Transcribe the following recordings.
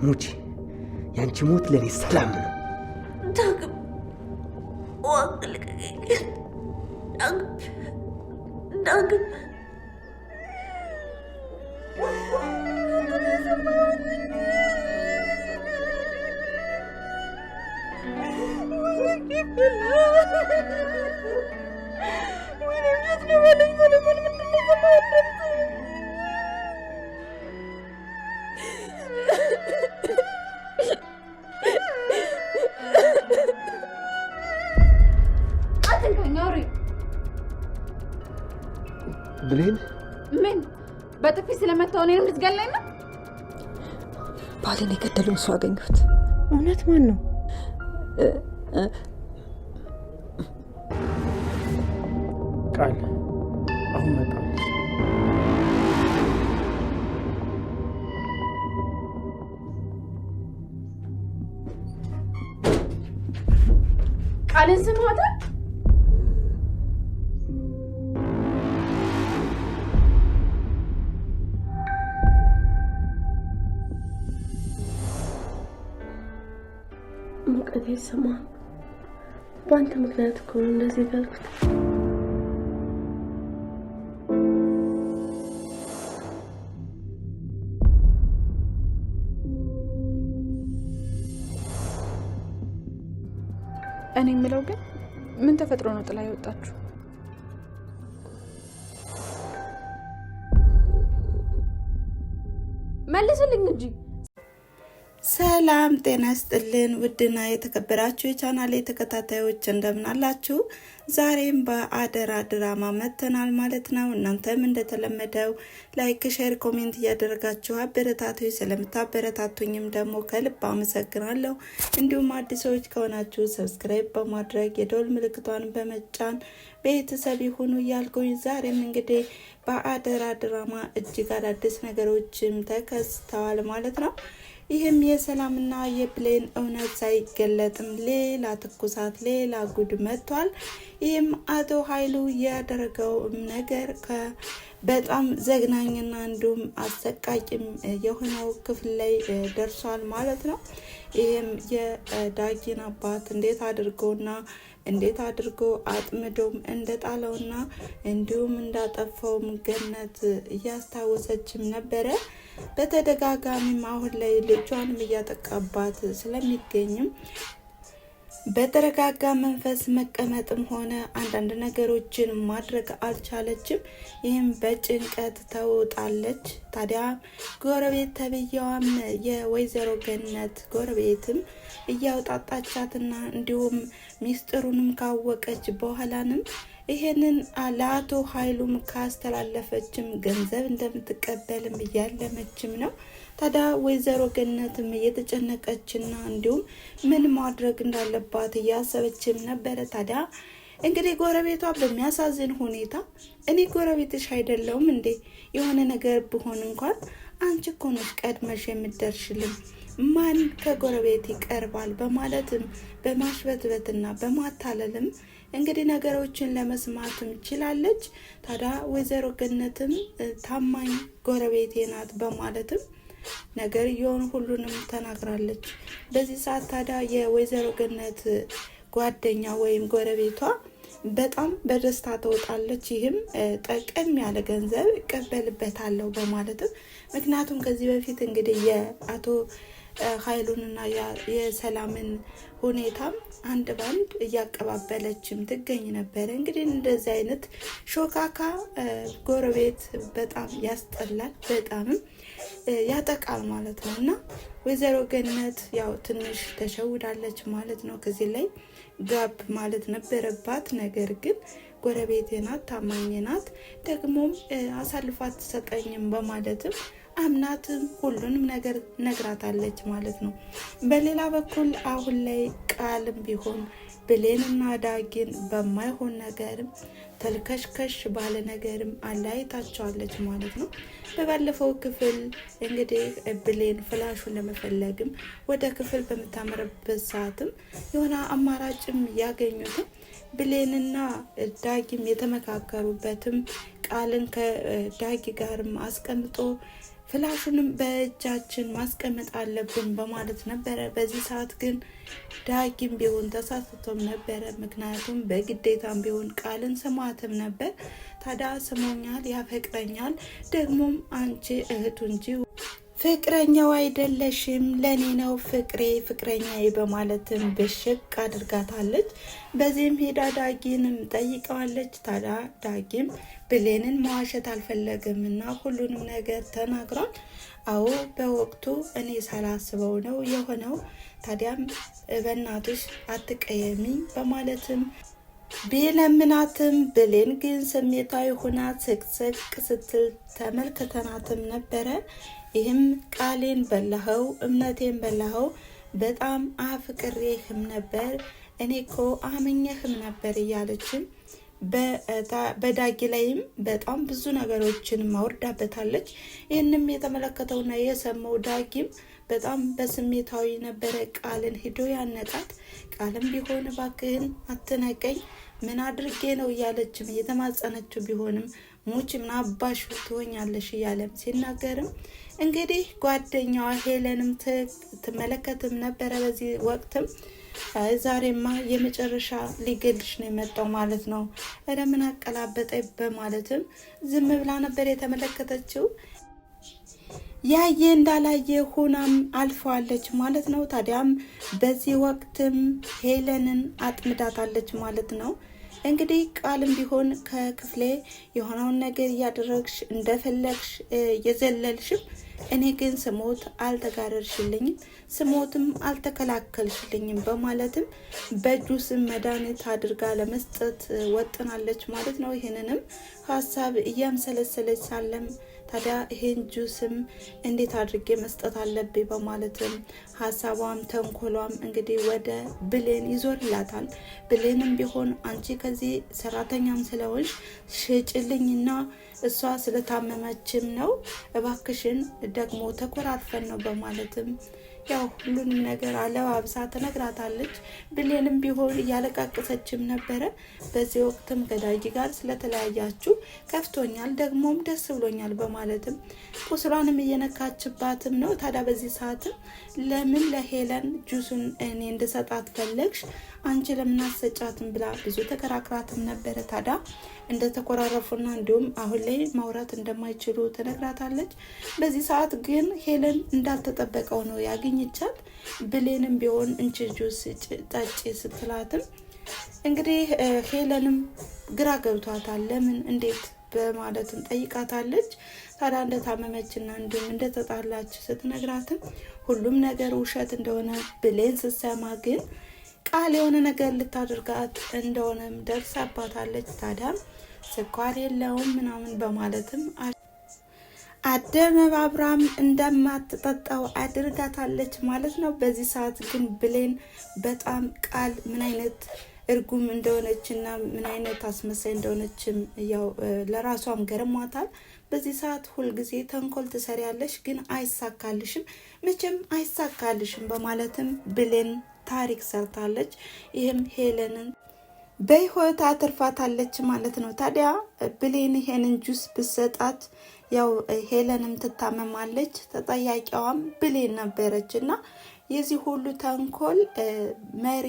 ሙቺ ያንቺ ሞት ለኔ ሰላም ነው። ዳግም ዋግልክ ዳግም ብሌን ምን በጥፊ ስለመታው እኔንም ልትገለኝ ነው? ባሌን የገደለውን ሰው አገኘሁት። እውነት? ማን ነው? ቃል አሁን መጣለች። ቃልን ስማታ ሙቀት ይሰማ። በአንተ ምክንያት እኮ ነው እንደዚህ ያልኩት። እኔ የምለው ግን ምን ተፈጥሮ ነው ጥላ ያወጣችሁ? መልስልኝ እንጂ። ሰላም ጤና ይስጥልን ውድና የተከበራችሁ የቻናሌ ተከታታዮች እንደምን አላችሁ? ዛሬም በአደራ ድራማ መጥተናል ማለት ነው። እናንተም እንደተለመደው ላይክ፣ ሼር፣ ኮሜንት እያደረጋችሁ አበረታቱኝ። ስለምታበረታቱኝም ደግሞ ከልብ አመሰግናለሁ። እንዲሁም አዲሶች ከሆናችሁ ሰብስክራይብ በማድረግ የደወል ምልክቷን በመጫን ቤተሰብ ይሁኑ እያልኩኝ ዛሬም እንግዲህ በአደራ ድራማ እጅግ አዳዲስ ነገሮችም ተከስተዋል ማለት ነው። ይህም የሰላምና የብሌን እውነት ሳይገለጥም ሌላ ትኩሳት፣ ሌላ ጉድ መጥቷል። ይህም አቶ ኃይሉ ያደረገው ነገር በጣም ዘግናኝና እንዲሁም አሰቃቂም የሆነው ክፍል ላይ ደርሷል ማለት ነው። ይህም የዳጊን አባት እንዴት አድርጎ አጥምዶም እንደጣለውና እንዲሁም እንዳጠፋውም ገነት እያስታወሰችም ነበረ። በተደጋጋሚም አሁን ላይ ልጇንም እያጠቃባት ስለሚገኝም በተረጋጋ መንፈስ መቀመጥም ሆነ አንዳንድ ነገሮችን ማድረግ አልቻለችም። ይህም በጭንቀት ተውጣለች። ታዲያ ጎረቤት ተብያዋም የወይዘሮ ገነት ጎረቤትም እያውጣጣቻትና እንዲሁም ሚስጥሩንም ካወቀች በኋላንም ይሄንን ለአቶ ኃይሉም ካስተላለፈችም ገንዘብ እንደምትቀበልም እያለመችም ነው። ታዲያ ወይዘሮ ገነትም እየተጨነቀችና እንዲሁም ምን ማድረግ እንዳለባት እያሰበችም ነበረ። ታዲያ እንግዲህ ጎረቤቷ በሚያሳዝን ሁኔታ እኔ ጎረቤትሽ አይደለሁም እንዴ? የሆነ ነገር ብሆን እንኳን አንቺ እኮ ነሽ ቀድመሽ የምትደርሽልኝ፣ ማን ከጎረቤት ይቀርባል? በማለትም በማሽበትበትና በማታለልም እንግዲህ ነገሮችን ለመስማትም ችላለች። ታዲያ ወይዘሮ ገነትም ታማኝ ጎረቤቴ ናት በማለትም ነገርየውን ሁሉንም ተናግራለች። በዚህ ሰዓት ታዲያ የወይዘሮ ገነት ጓደኛ ወይም ጎረቤቷ በጣም በደስታ ተወጣለች። ይህም ጠቀም ያለ ገንዘብ እቀበልበታለሁ በማለትም ምክንያቱም ከዚህ በፊት እንግዲህ የአቶ ኃይሉንና የሰላምን ሁኔታም አንድ ባንድ እያቀባበለችም ትገኝ ነበረ። እንግዲህ እንደዚህ አይነት ሾካካ ጎረቤት በጣም ያስጠላል፣ በጣምም ያጠቃል ማለት ነው። እና ወይዘሮ ገነት ያው ትንሽ ተሸውዳለች ማለት ነው። ከዚህ ላይ ጋብ ማለት ነበረባት። ነገር ግን ጎረቤቴ ናት፣ ታማኝ ናት፣ ደግሞም አሳልፋት ትሰጠኝም በማለትም አምናትም ሁሉንም ነገር ነግራታለች ማለት ነው። በሌላ በኩል አሁን ላይ ቃልም ቢሆን ብሌንና ዳጊን በማይሆን ነገርም ተልከሽከሽ ባለ ነገርም አለያይታቸዋለች ማለት ነው። በባለፈው ክፍል እንግዲህ ብሌን ፍላሹን ለመፈለግም ወደ ክፍል በምታመረበት ሰዓትም የሆነ አማራጭም ያገኙትም ብሌንና ዳጊም የተመካከሩበትም ቃልን ከዳጊ ጋርም አስቀምጦ ፍላሹንም በእጃችን ማስቀመጥ አለብን በማለት ነበረ። በዚህ ሰዓት ግን ዳጊም ቢሆን ተሳስቶም ነበረ። ምክንያቱም በግዴታም ቢሆን ቃልን ስሟትም ነበር። ታዲያ ስሞኛል፣ ያፈቅረኛል፣ ደግሞም አንቺ እህቱ እንጂ ፍቅረኛው አይደለሽም፣ ለኔ ነው ፍቅሬ ፍቅረኛዬ በማለትም ብሽቅ አድርጋታለች። በዚህም ሄዳ ዳጊንም ጠይቀዋለች። ታዲያ ዳጊም ብሌንን መዋሸት አልፈለግም እና ሁሉንም ነገር ተናግሯል። አዎ በወቅቱ እኔ ሳላስበው ነው የሆነው፣ ታዲያም በእናትሽ አትቀየሚኝ በማለትም ቢለምናትም ብሌን ግን ስሜታዊ ሁና ስቅስቅ ስትል ተመልክተናትም ነበረ። ይህም ቃሌን በላኸው፣ እምነቴን በላኸው፣ በጣም አፍቅሬህም ነበር፣ እኔ እኮ አምኜህም ነበር እያለችም በዳጊ ላይም በጣም ብዙ ነገሮችን ማውርዳበታለች። ይህንም የተመለከተውና የሰማው ዳጊም በጣም በስሜታዊ ነበረ ቃልን ሂዶ ያነቃት። ቃልም ቢሆን እባክህን አትነቀኝ፣ ምን አድርጌ ነው እያለችም የተማጸነችው ቢሆንም ሙች ምን አባሽ ትሆኛለሽ እያለም ሲናገርም እንግዲህ ጓደኛዋ ሄለንም ትመለከትም ነበረ። በዚህ ወቅትም ዛሬማ የመጨረሻ ሊገልሽ ነው የመጣው ማለት ነው፣ እረ ምን አቀላበጠ በማለትም ዝም ብላ ነበር የተመለከተችው። ያየ እንዳላየ ሆናም አልፈዋለች ማለት ነው። ታዲያም በዚህ ወቅትም ሄለንን አጥምዳታለች ማለት ነው። እንግዲህ ቃልም ቢሆን ከክፍሌ የሆነውን ነገር እያደረግሽ እንደፈለግሽ የዘለልሽም፣ እኔ ግን ስሞት አልተጋረርሽልኝም፣ ስሞትም አልተከላከልሽልኝም በማለትም በጁስም መድኃኒት አድርጋ ለመስጠት ወጥናለች ማለት ነው። ይህንንም ሀሳብ እያምሰለሰለች ሳለም ታዲያ ይሄን ጁስም እንዴት አድርጌ መስጠት አለብኝ በማለትም ሀሳቧም ተንኮሏም እንግዲህ ወደ ብሌን ይዞርላታል። ብሌንም ቢሆን አንቺ ከዚህ ሰራተኛም ስለሆንሽ ሽጭልኝና እሷ ስለታመመችም ነው እባክሽን፣ ደግሞ ተኮራርፈን ነው በማለትም ያው ሁሉንም ነገር አለባብሳ ትነግራታለች። ብሌንም ቢሆን እያለቃቀሰችም ነበረ። በዚህ ወቅትም ከዳጊ ጋር ስለተለያያችሁ ከፍቶኛል፣ ደግሞም ደስ ብሎኛል በማለትም ቁስሏንም እየነካችባትም ነው። ታዲያ በዚህ ሰዓትም ለምን ለሄለን ጁሱን እኔ እንድሰጣት ፈለግሽ? አንቺ ለምን አሰጫትም ብላ ብዙ ተከራክራትም ነበረ። ታዲያ እንደተኮራረፉና እንዲሁም አሁን ላይ ማውራት እንደማይችሉ ትነግራታለች። በዚህ ሰዓት ግን ሄለን እንዳልተጠበቀው ነው ያገኘቻት። ብሌንም ቢሆን እንቺ ጁስ ጠጪ ስትላትም እንግዲህ ሄለንም ግራ ገብቷታል። ለምን እንዴት በማለትም ጠይቃታለች። ታዲያ እንደታመመችና እንዲሁም እንደተጣላች ስትነግራትም ሁሉም ነገር ውሸት እንደሆነ ብሌን ስትሰማ ግን ቃል የሆነ ነገር ልታደርጋት እንደሆነም ደርሳባታለች። ታዲያም ስኳር የለውም ምናምን በማለትም አደነባብራም እንደማትጠጣው አድርጋታለች ማለት ነው። በዚህ ሰዓት ግን ብሌን በጣም ቃል ምን አይነት እርጉም እንደሆነችና ምን አይነት አስመሳይ እንደሆነችም ያው ለራሷም ገርሟታል። በዚህ ሰዓት ሁልጊዜ ተንኮል ትሰሪያለሽ ግን አይሳካልሽም፣ መቼም አይሳካልሽም በማለትም ብሌን ታሪክ ሰርታለች። ይህም ሄለንን በህይወት አትርፋታለች ማለት ነው። ታዲያ ብሌን ይሄንን ጁስ ብሰጣት ያው ሄለንም ትታመማለች፣ ተጠያቂዋም ብሌን ነበረች እና የዚህ ሁሉ ተንኮል መሪ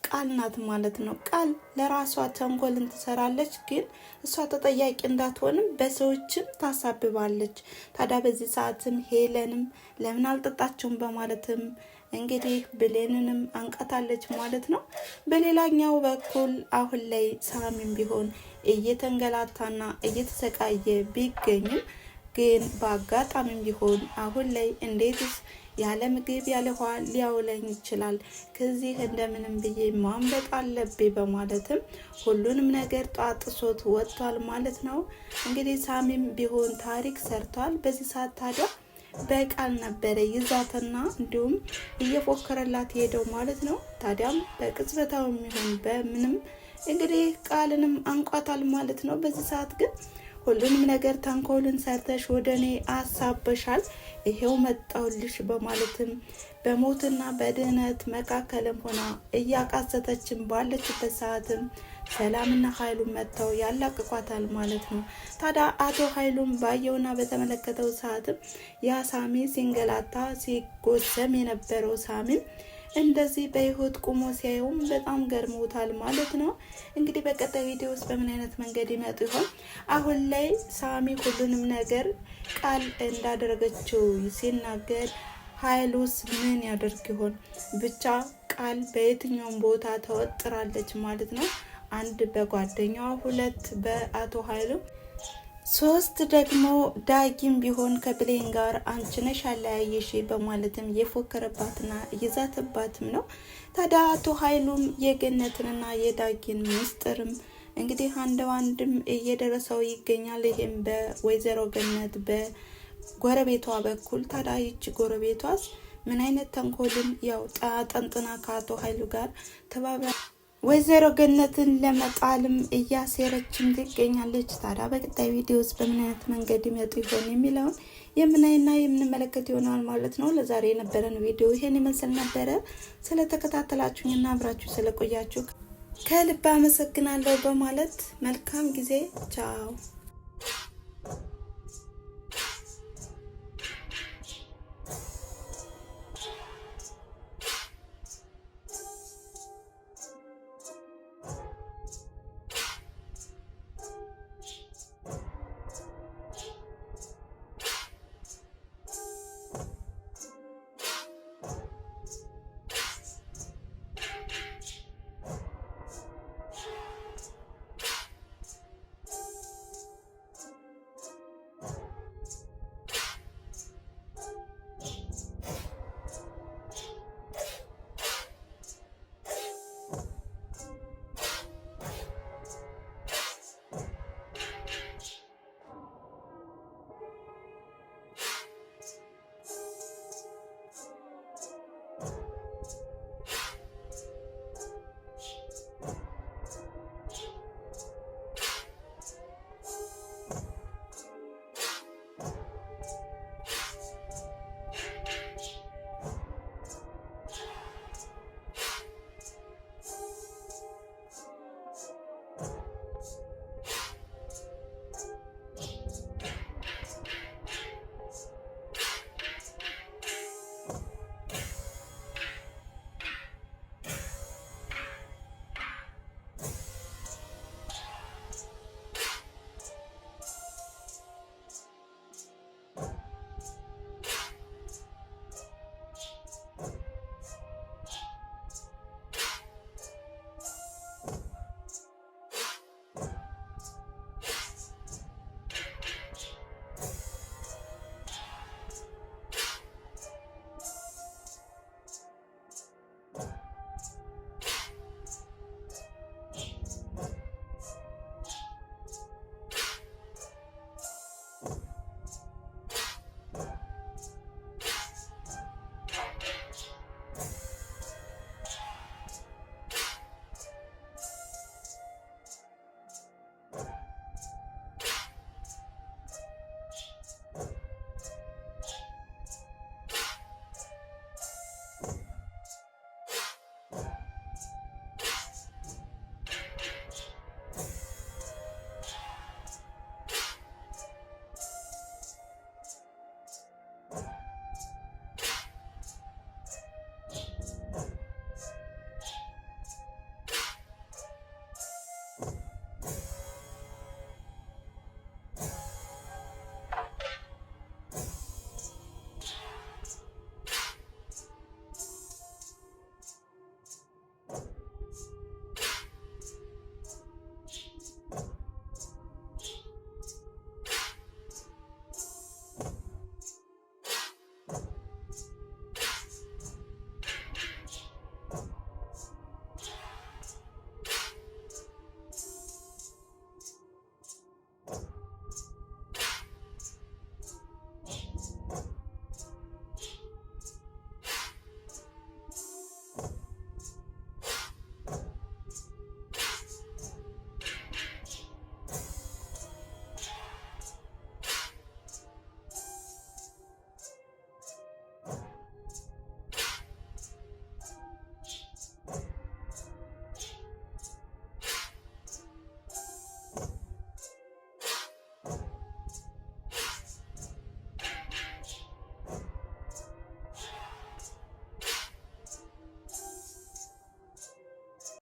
ቃል ናት ማለት ነው። ቃል ለራሷ ተንኮልን ትሰራለች፣ ግን እሷ ተጠያቂ እንዳትሆንም በሰዎችም ታሳብባለች። ታዲያ በዚህ ሰዓትም ሄለንም ለምን አልጠጣችሁም በማለትም እንግዲህ ብሌንንም አንቀታለች ማለት ነው። በሌላኛው በኩል አሁን ላይ ሳሚም ቢሆን እየተንገላታና እየተሰቃየ ቢገኝም ግን በአጋጣሚም ቢሆን አሁን ላይ እንዴትስ ያለ ምግብ ያለ ውሃ ሊያውለኝ ይችላል? ከዚህ እንደምንም ብዬ ማምለጥ አለብኝ በማለትም ሁሉንም ነገር ጣጥሶት ወጥቷል ማለት ነው። እንግዲህ ሳሚም ቢሆን ታሪክ ሰርቷል። በዚህ ሰዓት ታዲያ በቃል ነበረ ይዛትና እንዲሁም እየፎከረላት ሄደው ማለት ነው። ታዲያም በቅጽበታው የሚሆን በምንም እንግዲህ ቃልንም አንቋታል ማለት ነው። በዚህ ሰዓት ግን ሁሉንም ነገር ተንኮልን ሰርተሽ ወደ እኔ አሳበሻል፣ ይሄው መጣውልሽ በማለትም በሞትና በድህነት መካከልም ሆና እያቃሰተችም ባለችበት ሰዓትም ሰላምና ኃይሉም መጥተው ያላቅቋታል ማለት ነው። ታዲያ አቶ ኃይሉም ባየውና በተመለከተው ሰዓትም ያ ሳሚ ሲንገላታ ሲጎሰም የነበረው ሳሚም እንደዚህ በህይወት ቆሞ ሲያዩም በጣም ገርሞታል ማለት ነው። እንግዲህ በቀጣይ ቪዲዮ ውስጥ በምን አይነት መንገድ ይመጡ ይሆን? አሁን ላይ ሳሚ ሁሉንም ነገር ቃል እንዳደረገችው ሲናገር ኃይሉስ ምን ያደርግ ይሆን? ብቻ ቃል በየትኛውም ቦታ ተወጥራለች ማለት ነው። አንድ በጓደኛዋ፣ ሁለት በአቶ ኃይሉ፣ ሶስት ደግሞ ዳጊም ቢሆን ከብሌን ጋር አንቺ ነሽ አለያየሽ በማለትም የፎከረባትና እየዛተባትም ነው። ታዲያ አቶ ኃይሉም የገነትንና የዳጊን ምስጢርም እንግዲህ አንድም እየደረሰው ይገኛል። ይሄም በወይዘሮ ገነት በጎረቤቷ በኩል። ታዲያ ይቺ ጎረቤቷስ ምን አይነት ተንኮልን ያው ጠንጥና ከአቶ ኃይሉ ጋር ተባብራ ወይዘሮ ገነትን ለመጣልም እያሴረችም ትገኛለች። ታዲያ በቀጣይ ቪዲዮ ውስጥ በምን አይነት መንገድ ይመጡ ይሆን የሚለውን የምናይና የምንመለከት ይሆናል ማለት ነው። ለዛሬ የነበረን ቪዲዮ ይሄን ይመስል ነበረ። ስለተከታተላችሁኝና አብራችሁ ስለቆያችሁ ከልብ አመሰግናለሁ በማለት መልካም ጊዜ። ቻው።